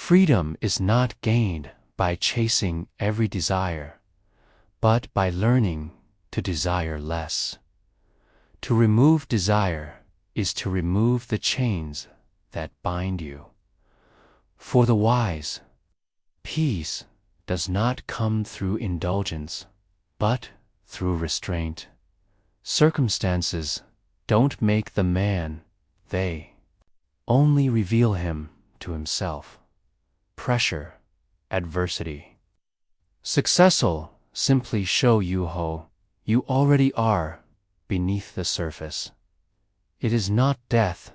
Freedom is not gained by chasing every desire, but by learning to desire less. To remove desire is to remove the chains that bind you. For the wise, peace does not come through indulgence, but through restraint. Circumstances don't make the man, they only reveal him to himself. Pressure, adversity. Successful simply show you who you already are beneath the surface. It is not death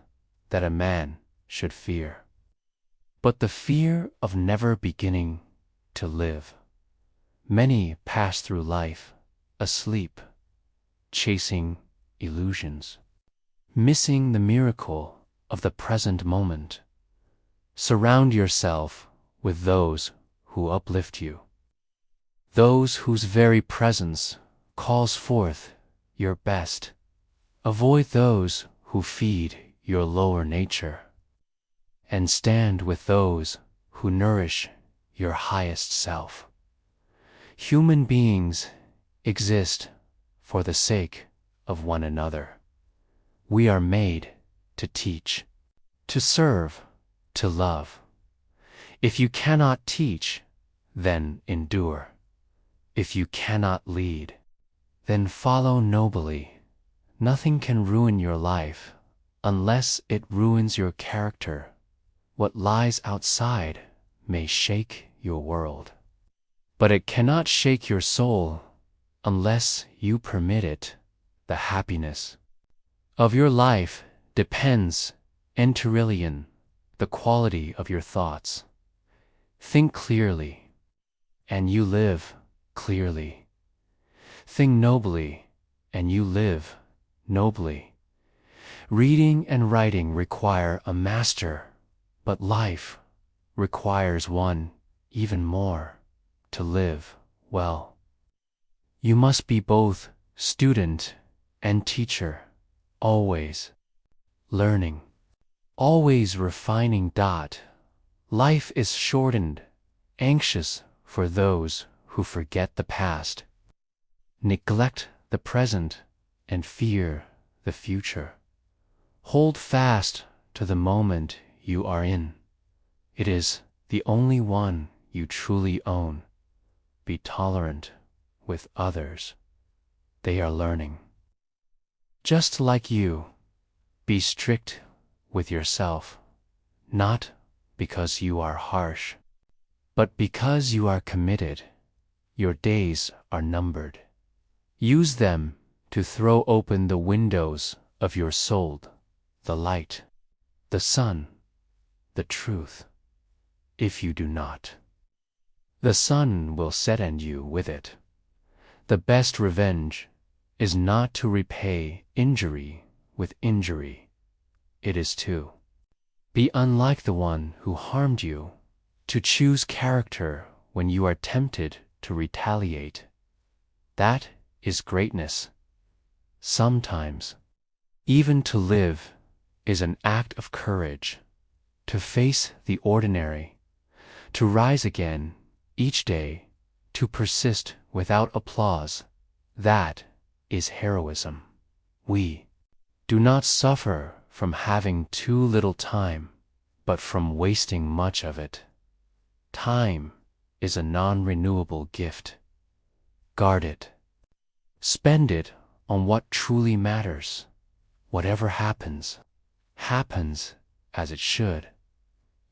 that a man should fear, but the fear of never beginning to live. Many pass through life asleep, chasing illusions, missing the miracle of the present moment. Surround yourself with those who uplift you, those whose very presence calls forth your best. Avoid those who feed your lower nature, and stand with those who nourish your highest self. Human beings exist for the sake of one another. We are made to teach, to serve, to love. If you cannot teach, then endure. If you cannot lead, then follow nobly. Nothing can ruin your life unless it ruins your character. What lies outside may shake your world, but it cannot shake your soul unless you permit it. The happiness of your life depends entirely the quality of your thoughts. Think clearly, and you live clearly. Think nobly, and you live nobly. Reading and writing require a master, but life requires one even more to live well. You must be both student and teacher, always learning, always refining. Life is shortened, anxious for those who forget the past, neglect the present, and fear the future. Hold fast to the moment you are in. It is the only one you truly own. Be tolerant with others. They are learning. Just like you, be strict with yourself, not because you are harsh, but because you are committed. Your days are numbered. Use them to throw open the windows of your soul, the light, the sun, the truth. If you do not, the sun will set and you with it. The best revenge is not to repay injury with injury. It is to be unlike the one who harmed you, to choose character when you are tempted to retaliate. That is greatness. Sometimes, even to live is an act of courage, to face the ordinary, to rise again each day, to persist without applause. That is heroism. We do not suffer from having too little time, but from wasting much of it. Time is a non-renewable gift. Guard it. Spend it on what truly matters. Whatever happens, happens as it should.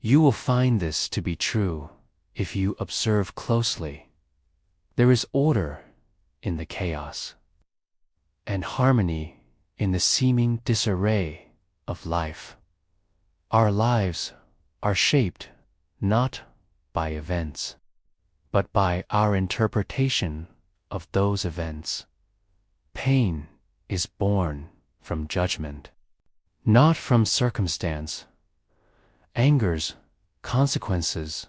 You will find this to be true if you observe closely. There is order in the chaos, and harmony in the seeming disarray of life. Our lives are shaped not by events, but by our interpretation of those events. Pain is born from judgment, not from circumstance. Anger's consequences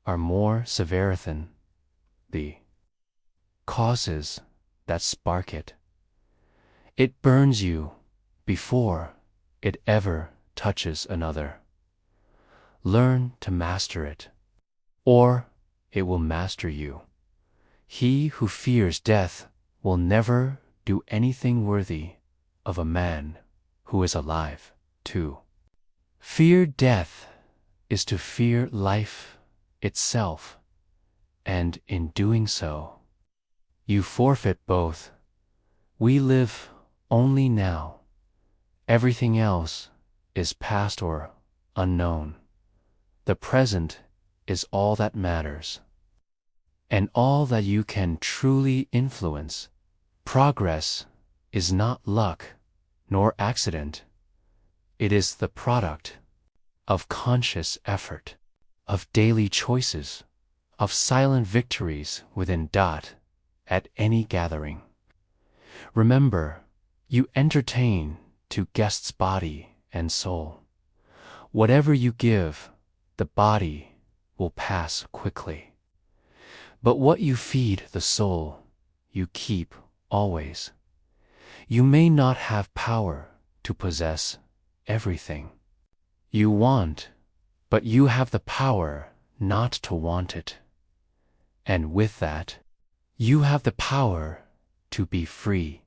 are more severe than the causes that spark it. It burns you before it ever touches another. Learn to master it, or it will master you. He who fears death will never do anything worthy of a man who is alive. 2. Fear death is to fear life itself, and in doing so, you forfeit both. We live only now. Everything else is past or unknown. The present is all that matters, and all that you can truly influence. Progress is not luck nor accident. It is the product of conscious effort, of daily choices, of silent victories within at any gathering. Remember, you entertain to guests' body and soul. Whatever you give, the body will pass quickly. But what you feed the soul, you keep always. You may not have power to possess everything you want, but you have the power not to want it. And with that, you have the power to be free.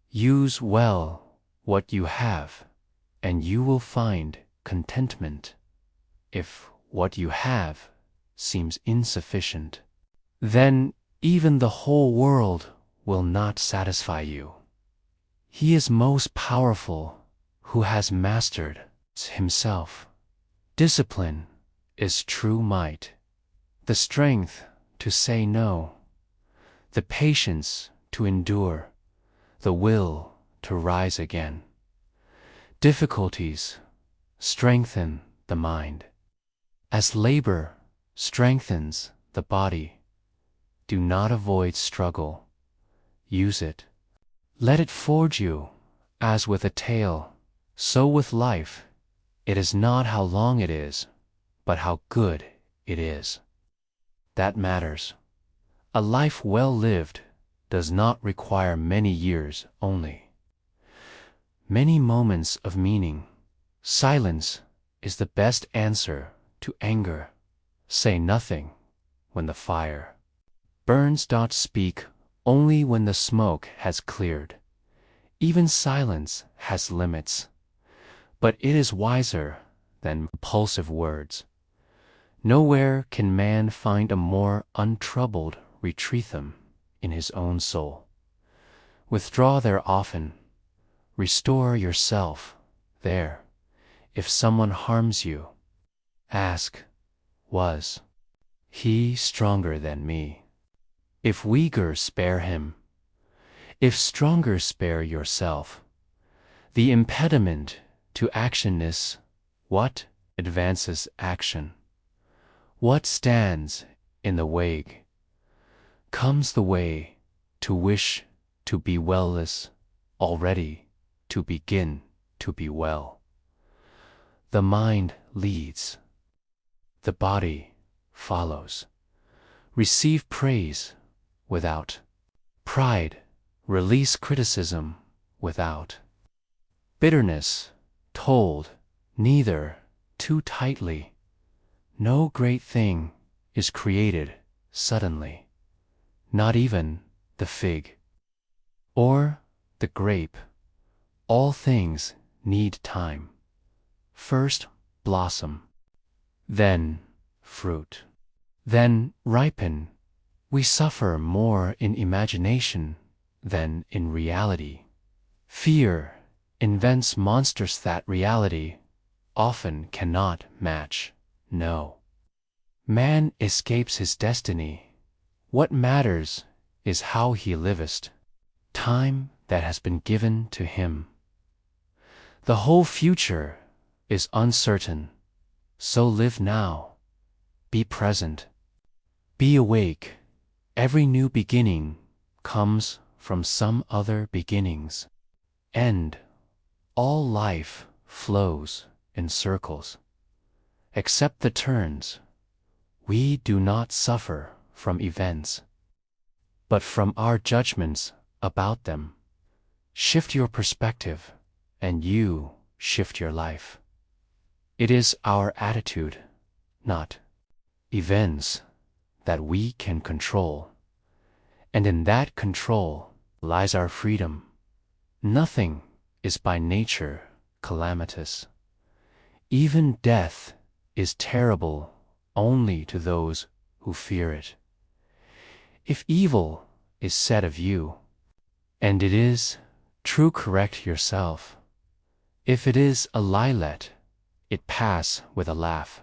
Use well what you have, and you will find contentment. If what you have seems insufficient, then even the whole world will not satisfy you. He is most powerful who has mastered himself. Discipline is true might, the strength to say no, the patience to endure, the will to rise again. Difficulties strengthen the mind, as labor strengthens the body. Do not avoid struggle. Use it. Let it forge you, as with a tale, so with life. It is not how long it is, but how good it is that matters. A life well lived does not require many years only. Many moments of meaning. Silence is the best answer to anger. Say nothing when the fire burns. Speak only when the smoke has cleared. Even silence has limits, but it is wiser than impulsive words. Nowhere can man find a more untroubled retreat in his own soul. Withdraw there often. Restore yourself there. If someone harms you, ask, was he stronger than me? If weaker, spare him. If stronger, spare yourself. The impediment to action is what advances action. What stands in the way? Comes the way to wish to be wellness, already to begin to be well. The mind leads. The body follows. Receive praise without pride. Release criticism without bitterness. Told neither too tightly. No great thing is created suddenly, not even the fig or the grape. All things need time. First blossom, then fruit, then ripen. We suffer more in imagination than in reality. Fear invents monsters that reality often cannot match. No. Man escapes his destiny. What matters is how he livest. Time that has been given to him. The whole future is uncertain, so live now. Be present. Be awake. Every new beginning comes from some other beginning's end. All life flows in circles. Except the turns, we do not suffer from events, but from our judgments about them. Shift your perspective, and you shift your life. It is our attitude, not events, that we can control. And in that control lies our freedom. Nothing is by nature calamitous. Even death is terrible only to those who fear it. If evil is said of you, and it is, true, correct yourself. If it is a lie, let it pass with a laugh.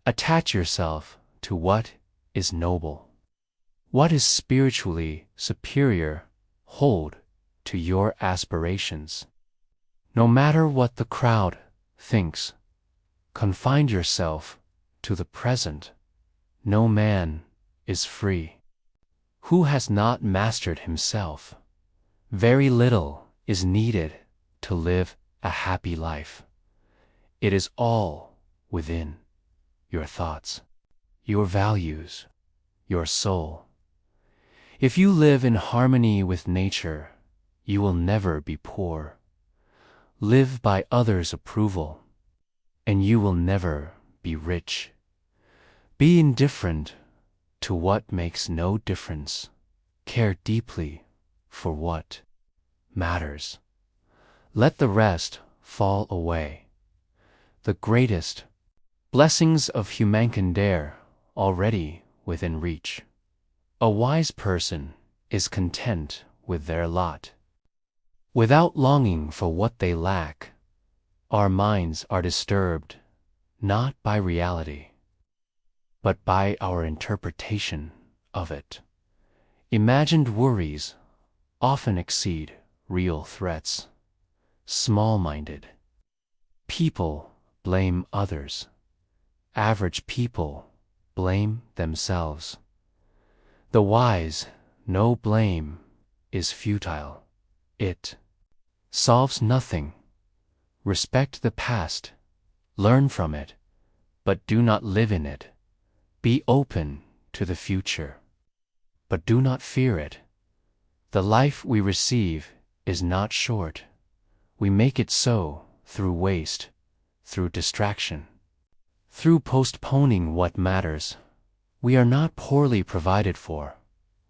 Attach yourself to what is noble. What is spiritually superior, hold to your aspirations. No matter what the crowd thinks, confine yourself to the present. No man is free who has not mastered himself. Very little is needed to live a happy life. It is all within your thoughts, your values, your soul. If you live in harmony with nature, you will never be poor. Live by others' approval, and you will never be rich. Be indifferent to what makes no difference. Care deeply for what matters. Let the rest fall away. The greatest blessings of humankind are already within reach. A wise person is content with their lot, without longing for what they lack. Our minds are disturbed not by reality, but by our interpretation of it. Imagined worries often exceed real threats. Small-minded people blame others. Average people blame themselves. The wise know blame is futile. It solves nothing. Respect the past, learn from it, but do not live in it. Be open to the future, but do not fear it. The life we receive is not short. We make it so through waste, through distraction, through postponing what matters. We are not poorly provided for.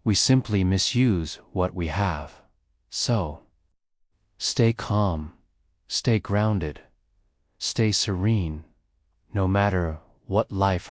We simply misuse what we have. So, stay calm, stay grounded, stay serene, no matter what life